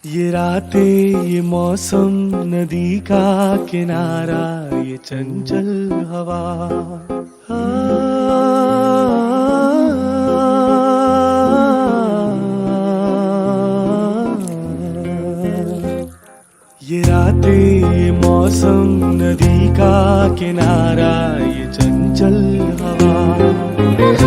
ये रातें, ये मौसम, नदी का किनारा, ये चंचल हवा। ये रातें, ये मौसम, नदी का किनारा, ये चंचल हवा।